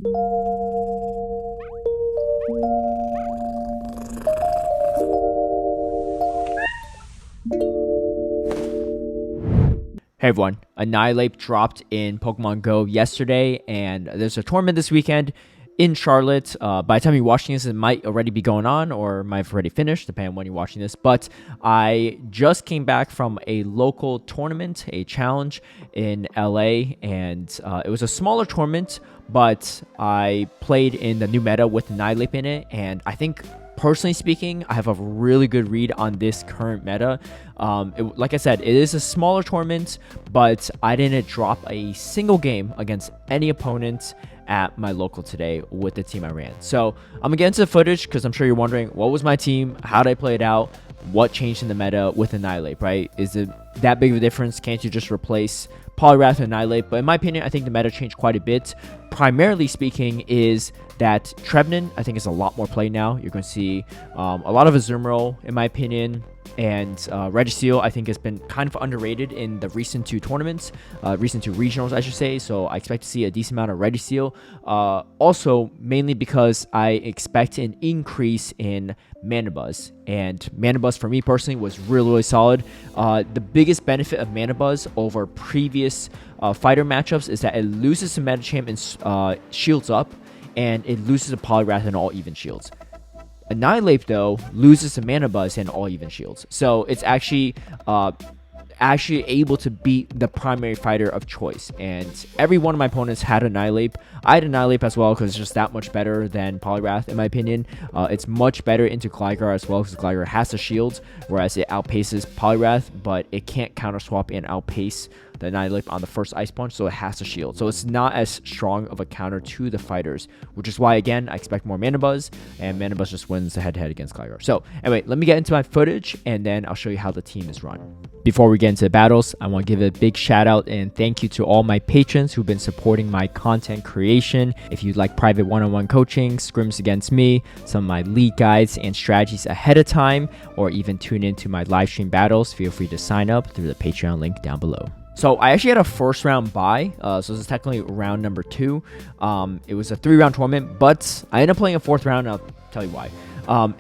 Hey everyone, Annihilape dropped in Pokemon Go yesterday, and there's a tournament this weekend in Charlotte. By the time you're watching this, it might already be going on or might have already finished, depending on when you're watching this. But I just came back from a local tournament, a challenge in LA, and it was a smaller tournament, but I played in the new meta with Annihilape in it, and I think, personally speaking, I have a really good read on this current meta. Like I said, it is a smaller tournament, but I didn't drop a single game against any opponent at my local today with the team I ran. So I'm gonna get into the footage because I'm sure you're wondering, what was my team? How did I play it out? What changed in the meta with Annihilape, right? Is it that big of a difference? Can't you just replace Poliwrath and Annihilape? But in my opinion, I think the meta changed quite a bit. Primarily speaking is that Trevenant, I think, is a lot more play now. You're going to see a lot of Azumarill, in my opinion, and Registeel, I think, has been kind of underrated in the recent two tournaments, recent two regionals, I should say. So I expect to see a decent amount of Registeel. Also, mainly because I expect an increase in Mana Buzz. And Mana Buzz, for me personally, was really, really solid. The biggest benefit of Mana Buzz over previous fighter matchups is that it loses to Medicham and shields up, and it loses to Poliwrath and all even shields. Annihilape, though, loses to Mana Buzz and all even shields. So it's actually able to beat the primary fighter of choice. And every one of my opponents had Annihilape. I had Annihilape as well because it's just that much better than Poliwrath, in my opinion. It's much better into Gligar as well because Gligar has the shields, whereas it outpaces Poliwrath, but it can't counter swap and outpace the Annihilape on the first Ice Punch, so it has to shield. So it's not as strong of a counter to the fighters, which is why, again, I expect more Mana Buzz, and Mana Buzz just wins the head-to-head against Gligar. So anyway, let me get into my footage, and then I'll show you how the team is run. Before we get into the battles, I want to give a big shout out and thank you to all my patrons who've been supporting my content creation. If you'd like private one-on-one coaching, scrims against me, some of my league guides and strategies ahead of time, or even tune into my live stream battles, feel free to sign up through the Patreon link down below. So I actually had a first round bye, so this is technically round number 2. It was a 3-round tournament, but I ended up playing a 4th round, and I'll tell you why.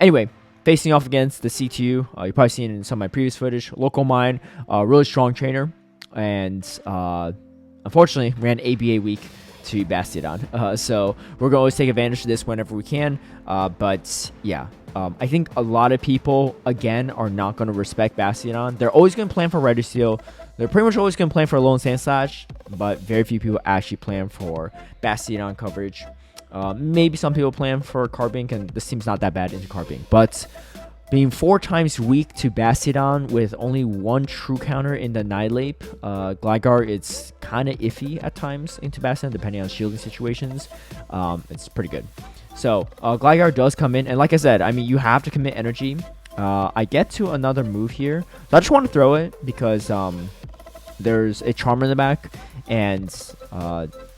Anyway, facing off against the CTU, you've probably seen it in some of my previous footage. Local mine, really strong trainer, and unfortunately ran ABA week to Bastiodon. So we're going to always take advantage of this whenever we can. But yeah, I think a lot of people, again, are not going to respect Bastiodon. They're always going to plan for Registeel. They're pretty much always going to plan for Alolan Sandslash, but very few people actually plan for Bastiodon coverage. Maybe some people plan for Carbink, and this team's not that bad into Carbink. But being 4 times weak to Bastiodon with only 1 true counter in the Annihilape, Gligar, it's kind of iffy at times into Bastiodon, depending on shielding situations. It's pretty good. So Gligar does come in, and like I said, I mean, you have to commit energy. I get to another move here, so I just want to throw it because there's a Charmer in the back, and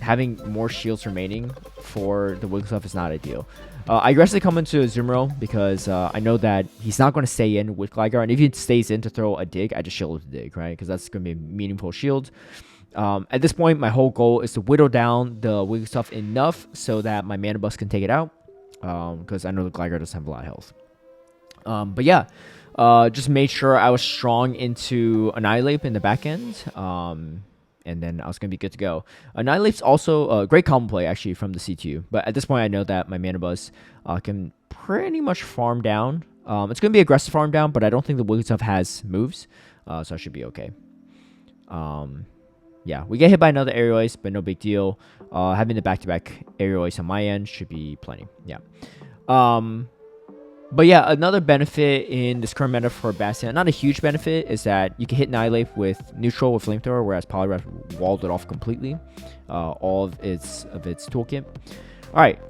having more shields remaining for the Wigglytuff is not ideal. I aggressively come into Azumarill because I know that he's not going to stay in with Gligar, and if he stays in to throw a dig, I just shield with the dig, right? Because that's going to be a meaningful shield. At this point, my whole goal is to whittle down the Wigglytuff enough so that my Mana Buzz can take it out, because I know the Gligar doesn't have a lot of health. But yeah, just made sure I was strong into Annihilape in the back end, and then I was going to be good to go. Annihilape's also a great combo play, actually, from the CTU. But at this point, I know that my Mana Buzz can pretty much farm down. It's going to be aggressive farm down, but I don't think the Wigglytuff has moves, so I should be okay. Yeah, we get hit by another Aerial Ace, but no big deal. Having the back-to-back Aerial Ace on my end should be plenty. Yeah. But yeah, another benefit in this current meta for Bastiodon, not a huge benefit, is that you can hit Annihilape with neutral with Flamethrower, whereas Poliwrath walled it off completely, all of its toolkit. All right,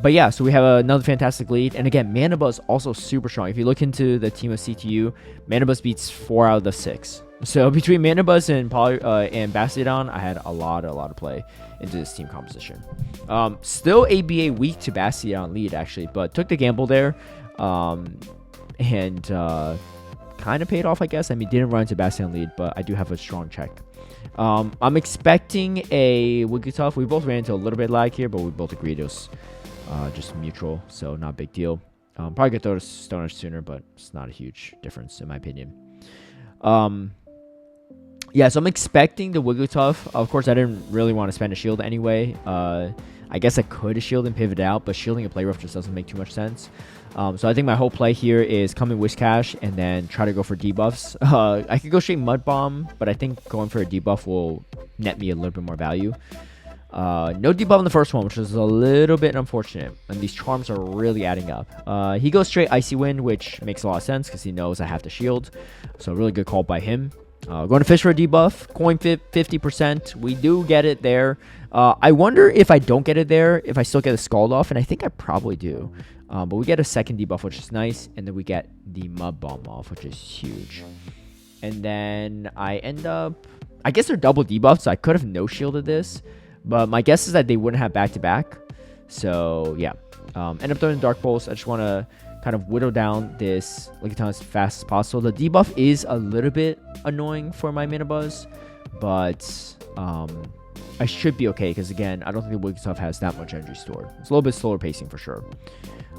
but yeah, so we have another fantastic lead, and again, Mana Buzz also super strong. If you look into the team of CTU, Mana Buzz beats 4 out of the 6. So between Mana Buzz and Bastiodon, I had a lot of play into this team composition. Still ABA weak to Bastiodon lead, actually, but took the gamble there, and kind of paid off, I guess. I mean, didn't run into Bastiodon lead, but I do have a strong check. I'm expecting a Wigglytuff. We both ran into a little bit of lag here, but we both agreed it was just mutual, so not a big deal. Probably could throw to Stone Edge sooner, but it's not a huge difference in my opinion. Yeah, so I'm expecting the Wigglytuff. Of course, I didn't really want to spend a shield anyway. I guess I could shield and pivot out, but shielding a Play Rough just doesn't make too much sense. So I think my whole play here is come in Whiscash and then try to go for debuffs. I could go straight Mud Bomb, but I think going for a debuff will net me a little bit more value. No debuff on the first one, which is a little bit unfortunate, and these charms are really adding up. He goes straight Icy Wind, which makes a lot of sense because he knows I have to shield, so really good call by him. Going to fish for a debuff, coin fit 50%. We do get it there. I wonder if I don't get it there, if I still get a Scald off, and I think I probably do. But we get a second debuff, which is nice, and then we get the Mud Bomb off, which is huge. And then I end up, I guess they're double debuffs, so I could have no shielded this, but my guess is that they wouldn't have back-to-back. So yeah, end up throwing Dark Pulse. I just want to kind of whittle down this Lickitung as fast as possible. The debuff is a little bit annoying for my Minibuzz, but I should be okay because, again, I don't think the Wigglytuff has that much energy stored. It's a little bit slower pacing for sure.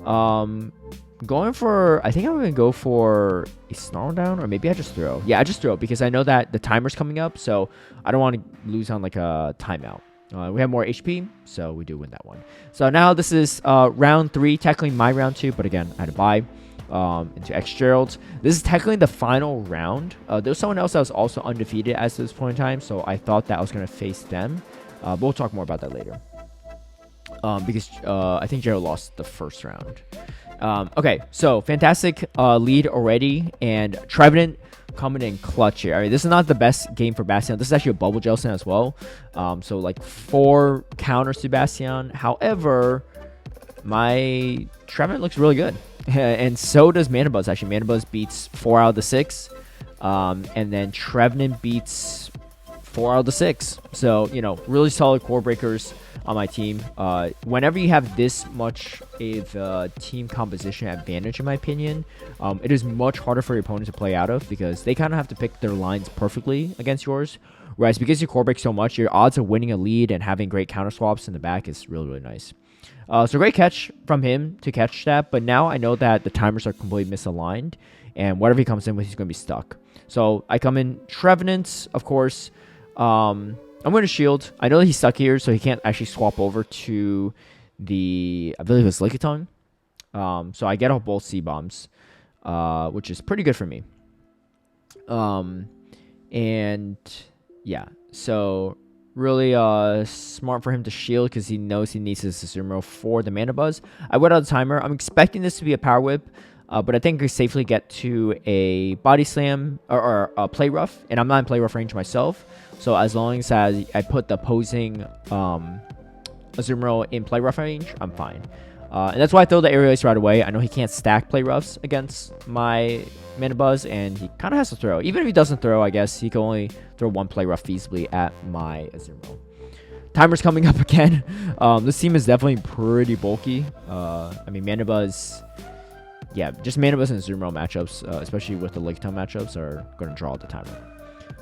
Going for, I think I'm going to go for a Snarl Down, or maybe I just throw. Yeah, I just throw because I know that the timer's coming up, so I don't want to lose on like a timeout. We have more HP, so we do win that one. So now this is round 3, technically my round 2, but again, I had to buy into XjeraldX. This is technically the final round. There was someone else that was also undefeated at this point in time, so I thought that I was going to face them. But we'll talk more about that later. Because I think Gerald lost the first round. Okay, so fantastic lead already, and Trevenant coming in clutch here. I mean, this is not the best game for Bastion. This is actually a Bubble Jelson as well. So like 4 counters to Bastion. However, my Trevenant looks really good. And so does Manabuzz. Actually, Manabuzz beats 4 out of the 6. And then Trevenant beats 4 out of the 6. So, you know, really solid core breakers on my team. Whenever you have this much of team composition advantage, in my opinion, it is much harder for your opponent to play out of because they kind of have to pick their lines perfectly against yours. Whereas because you core break so much, your odds of winning a lead and having great counter swaps in the back is really, really nice. So great catch from him to catch that, but now I know that the timers are completely misaligned, and whatever he comes in with, he's going to be stuck. So I come in Trevenant, of course. I'm going to shield. I know that he's stuck here, so he can't actually swap over to the, I believe it's Lickitung. So I get off both C-Bombs, which is pretty good for me. And yeah, so really smart for him to shield because he knows he needs his Azumarill for the Manabuzz. I went out the timer. I'm expecting this to be a Power Whip, but I think I can safely get to a Body Slam or a Play Rough, and I'm not in Play Rough range myself. So as long as I put the opposing Azumarill in Play Rough range, I'm fine. And that's why I throw the Aerial Ace right away. I know he can't stack Play Roughs against my Manabuzz, and he kind of has to throw. Even if he doesn't throw, I guess he can only throw 1 Play Rough feasibly at my Azumarill. Timer's coming up again. This team is definitely pretty bulky. I mean, Manabuzz, yeah, just Manabuzz and Azumarill matchups, especially with the Lickitung matchups, are going to draw the timer.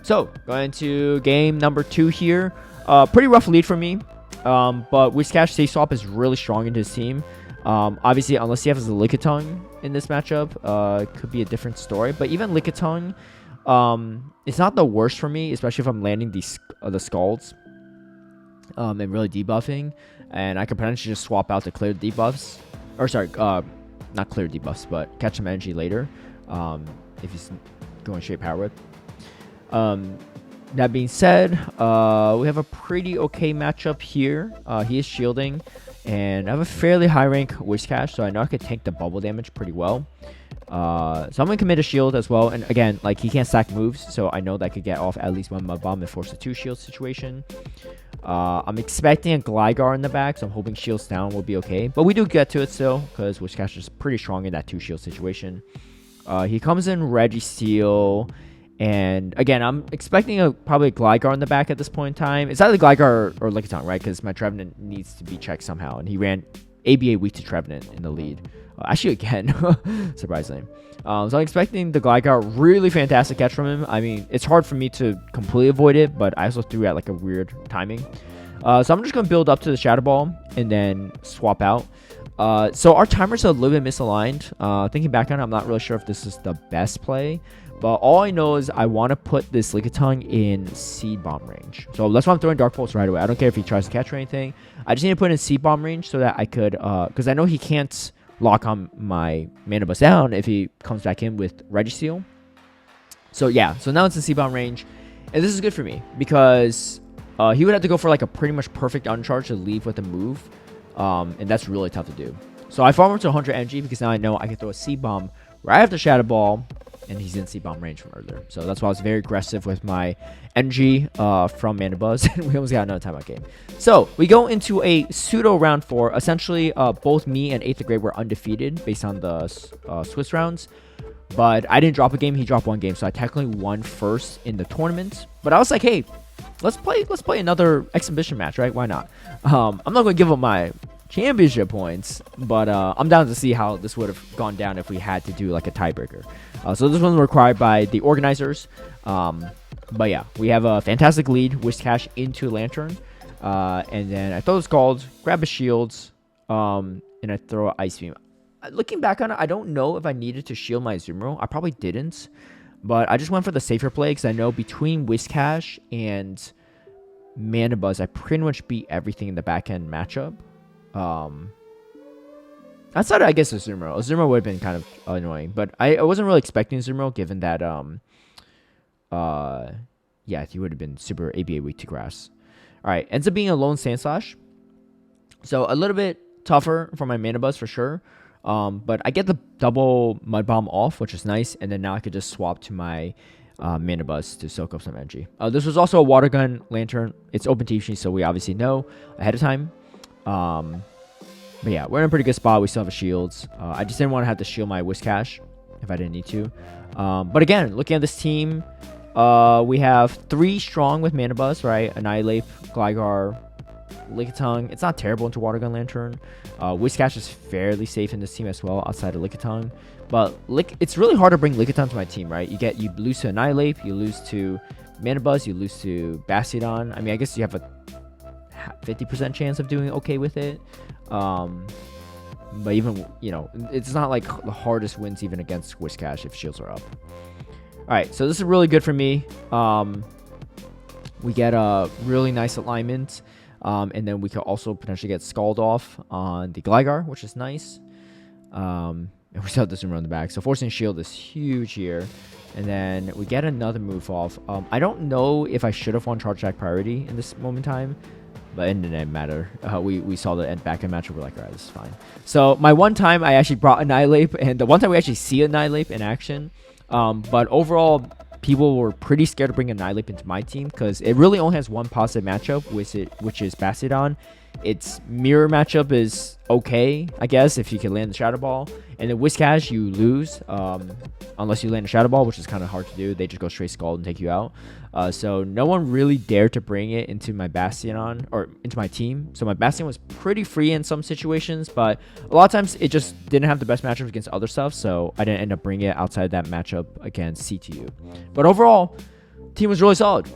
So, going to game number 2 here. Pretty rough lead for me, but Whiscash Safe Swap is really strong in his team. Obviously, unless he has a Lickitung in this matchup, it could be a different story. But even Lickitung, it's not the worst for me, especially if I'm landing the Scalds and really debuffing. And I could potentially just swap out the clear debuffs. Or sorry, not clear debuffs, but catch some energy later if he's going straight Power Whip. That being said, we have a pretty okay matchup here. He is shielding, and I have a fairly high rank Whiscash, so I know I could tank the bubble damage pretty well. So I'm going to commit a shield as well, and again, like, he can't stack moves, so I know that I could get off at least 1 Mud Bomb and force a 2 shield situation. I'm expecting a Gligar in the back, so I'm hoping shields down will be okay, but we do get to it still, because Whiscash is pretty strong in that 2 shield situation. He comes in Registeel. And again, I'm expecting probably a Gligar in the back at this point in time. It's either Gligar or Lickitung, right? Because my Trevenant needs to be checked somehow. And he ran ABA weak to Trevenant in the lead. Actually, again, surprisingly. So I'm expecting the Gligar. Really fantastic catch from him. I mean, it's hard for me to completely avoid it, but I also threw at like a weird timing. So I'm just going to build up to the Shadow Ball and then swap out. So our timers are a little bit misaligned. Thinking back on it, I'm not really sure if this is the best play. But all I know is I want to put this Lickitung in Seed Bomb range. So that's why I'm throwing Dark Pulse right away. I don't care if he tries to catch or anything. I just need to put in Seed Bomb range so that I could... Because I know he can't lock on my Mana Bus down if he comes back in with Registeel. So yeah, so now it's in Seed Bomb range. And this is good for me because he would have to go for like a pretty much perfect uncharge to leave with a move. And that's really tough to do. So I farm up to 100 energy because now I know I can throw a Seed Bomb right after Shadow Ball. And he's in Seed Bomb range from earlier. So that's why I was very aggressive with my energy from Mana Buzz. And we almost got another timeout game. So we go into a pseudo round 4. Essentially, both me and EightTheGreat were undefeated based on the Swiss rounds. But I didn't drop a game. He dropped one game. So I technically won first in the tournament. But I was like, hey, let's play another exhibition match, right? Why not? I'm not going to give up my championship points, but I'm down to see how this would have gone down if we had to do like a tiebreaker. So this one's required by the organizers. But yeah, we have a fantastic lead. Whiscash into Lantern. And then I throw the Scald, grab a Shields, and I throw an Ice Beam. Looking back on it, I don't know if I needed to shield my Azumarill. I probably didn't. But I just went for the safer play because I know between Whiscash and Mana Buzz, I pretty much beat everything in the back end matchup. Outside of, I guess, Azumarill. Azumarill would have been kind of annoying, but I wasn't really expecting Azumarill given that, yeah, he would have been super ABA weak to grass. Alright, ends up being a lone Sandslash. So a little bit tougher for my Mana Buzz for sure. But I get the double Mud Bomb off, which is nice, and then now I could just swap to my Mana Buzz to soak up some energy. This was also a Water Gun Lantern. It's open TFC, so we obviously know ahead of time. But yeah, we're in a pretty good spot. We still have shields. I just didn't want to have to shield my Whiscash if I didn't need to. But again, looking at this team, we have 3 strong with Mana Buzz, right? Annihilape, Gligar, Lickitung. It's not terrible into Water Gun Lantern. Whiscash is fairly safe in this team as well, outside of Lickitung. But it's really hard to bring Lickitung to my team, right? You lose to Annihilape, you lose to Mana Buzz, you lose to Bastiodon. I mean, I guess you have a 50% chance of doing okay with it. But even, you know, it's not like the hardest wins even against Whiscash if shields are up. Alright, so this is really good for me. We get a really nice alignment. And then we could also potentially get Scald off on the Gligar, which is nice. And we still have this room on the back. So forcing shield is huge here. And then we get another move off. I don't know if I should have won Charge Attack priority in this moment in time. But it didn't matter. We saw the back end matchup. We're like, alright, this is fine. So my one time I actually brought Annihilape. And the one time we actually see Annihilape in action. But overall, people were pretty scared to bring Annihilape into my team. Because it really only has one positive matchup, which is Bastiodon. Its mirror matchup is okay, I guess, if you can land the Shadow Ball. And then Whiscash, you lose. Unless you land a Shadow Ball, which is kind of hard to do. They just go straight Scald and take you out. So no one really dared to bring it into my Bastiodon or into my team. So my Bastion was pretty free in some situations, but a lot of times it just didn't have the best matchup against other stuff. So I didn't end up bringing it outside that matchup against CTU. But overall, team was really solid.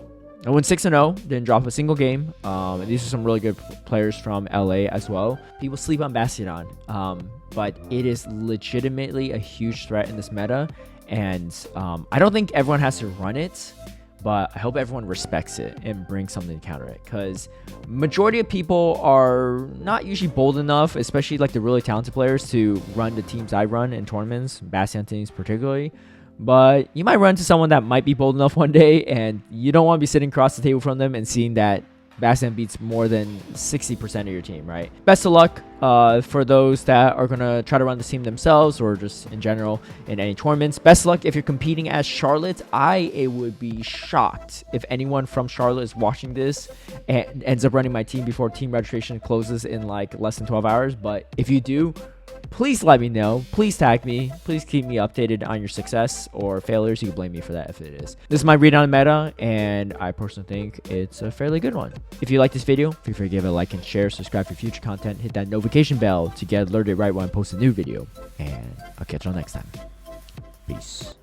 I went 6-0, didn't drop a single game. And these are some really good players from LA as well. People sleep on Bastiodon, but it is legitimately a huge threat in this meta. And I don't think everyone has to run it, but I hope everyone respects it and brings something to counter it. Because majority of people are not usually bold enough, especially like the really talented players, to run the teams I run in tournaments, Bastion teams particularly. But you might run into someone that might be bold enough one day, and you don't want to be sitting across the table from them and seeing that Bastion beats more than 60% of your team, right? Best of luck for those that are going to try to run the team themselves or just in general in any tournaments. Best of luck if you're competing as Charlotte. I would be shocked if anyone from Charlotte is watching this and ends up running my team before team registration closes in like less than 12 hours. But if you do, please let me know. Please tag me. Please keep me updated on your success or failures. You can blame me for that if it is. This is my read on the meta, and I personally think it's a fairly good one. If you like this video, feel free to give it a like and share. Subscribe for future content. Hit that notification bell to get alerted right when I post a new video. And I'll catch y'all next time. Peace.